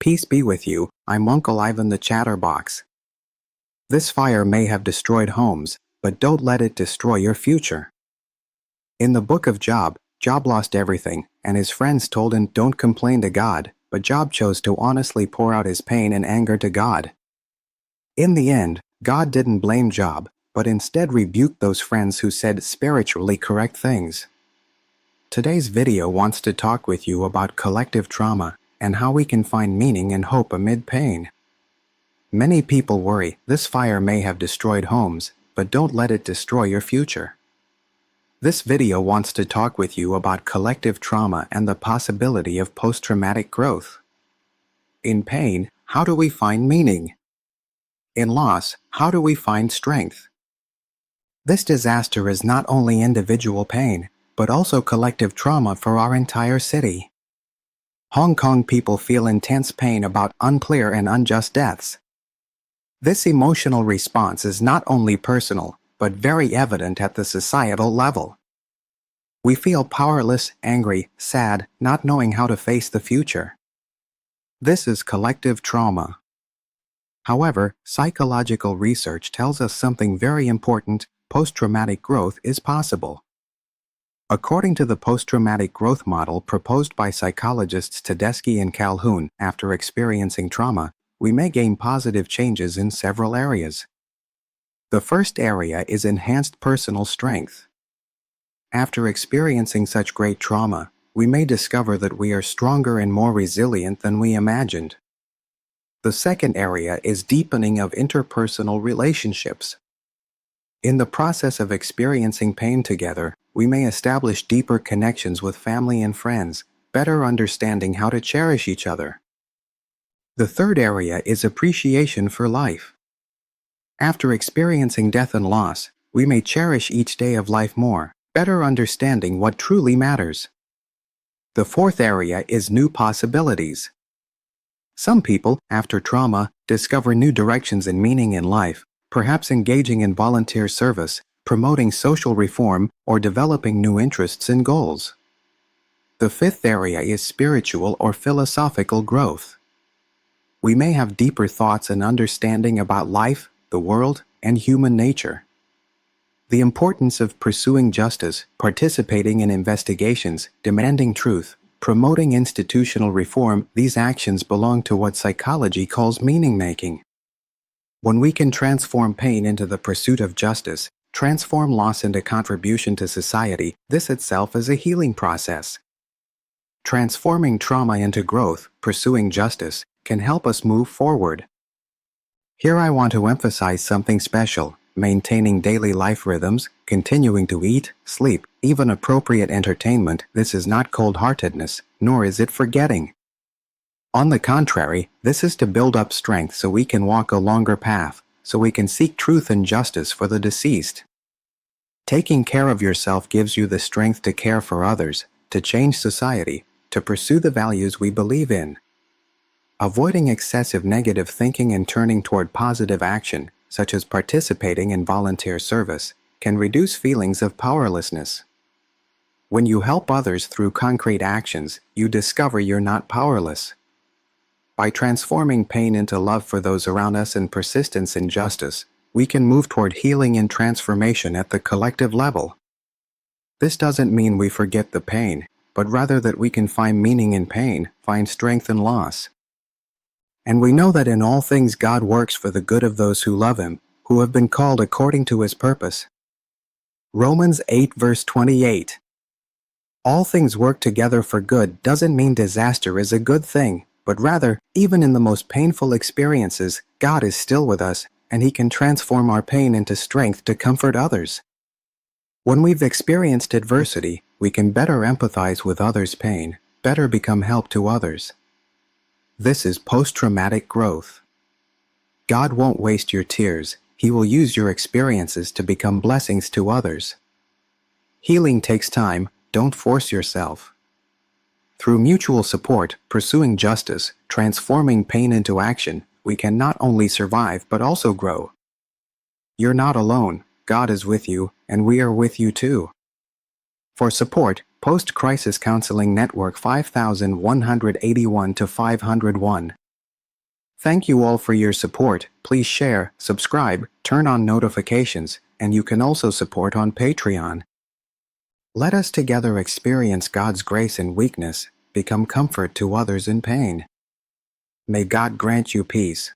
Peace be with you, I'm Uncle Ivan the Chatterbox. This fire may have destroyed homes, but don't let it destroy your future. In the book of Job, Job lost everything, and his friends told him don't complain to God, but Job chose to honestly pour out his pain and anger to God. In the end, God didn't blame Job, but instead rebuked those friends who said spiritually correct things. Today's video wants to talk with you about collective trauma and how we can find meaning and hope amid pain. Many people worry this fire may have destroyed homes, but don't let it destroy your future. This video wants to talk with you about collective trauma and the possibility of post-traumatic growth. In pain, how do we find meaning? In loss, how do we find strength? This disaster is not only individual pain, but also collective trauma for our entire city. Hong Kong people feel intense pain about unclear and unjust deaths. This emotional response is not only personal, but very evident at the societal level. We feel powerless, angry, sad, not knowing how to face the future. This is collective trauma. However, psychological research tells us something very important: post-traumatic growth is possible. According to the post-traumatic growth model proposed by psychologists Tedeschi and Calhoun, after experiencing trauma, we may gain positive changes in several areas. The first area is enhanced personal strength. After experiencing such great trauma, we may discover that we are stronger and more resilient than we imagined. The second area is deepening of interpersonal relationships. In the process of experiencing pain together, we may establish deeper connections with family and friends, better understanding how to cherish each other. The third area is appreciation for life. After experiencing death and loss, we may cherish each day of life more, better understanding what truly matters. The fourth area is new possibilities. Some people, after trauma, discover new directions and meaning in life, perhaps engaging in volunteer service, promoting social reform, or developing new interests and goals. The fifth area is spiritual or philosophical growth. We may have deeper thoughts and understanding about life, the world, and human nature. The importance of pursuing justice, participating in investigations, demanding truth, promoting institutional reform, these actions belong to what psychology calls meaning-making. When we can transform pain into the pursuit of justice, transform loss into contribution to society, this itself is a healing process. Transforming trauma into growth, pursuing justice, can help us move forward. Here I want to emphasize something special: maintaining daily life rhythms, continuing to eat, sleep, even appropriate entertainment. This is not cold-heartedness, nor is it forgetting. On the contrary, this is to build up strength so we can walk a longer path, so we can seek truth and justice for the deceased. Taking care of yourself gives you the strength to care for others, to change society, to pursue the values we believe in. Avoiding excessive negative thinking and turning toward positive action, such as participating in volunteer service, can reduce feelings of powerlessness. When you help others through concrete actions, you discover you're not powerless. By transforming pain into love for those around us and persistence in justice, we can move toward healing and transformation at the collective level. This doesn't mean we forget the pain, but rather that we can find meaning in pain, find strength in loss. And we know that in all things God works for the good of those who love Him, who have been called according to His purpose. Romans 8 verse 28. All things work together for good doesn't mean disaster is a good thing, but rather, even in the most painful experiences, God is still with us, and He can transform our pain into strength to comfort others. When we've experienced adversity, we can better empathize with others' pain, better become help to others. This is post-traumatic growth. God won't waste your tears. He will use your experiences to become blessings to others. Healing takes time. Don't force yourself. Through mutual support, pursuing justice, transforming pain into action, we can not only survive but also grow. You're not alone. God is with you, and we are with you too. For support, Post-Crisis Counseling Network 5181 to 501. Thank you all for your support. Please share, subscribe, turn on notifications, and you can also support on Patreon. Let us together experience God's grace in weakness, become comfort to others in pain. May God grant you peace.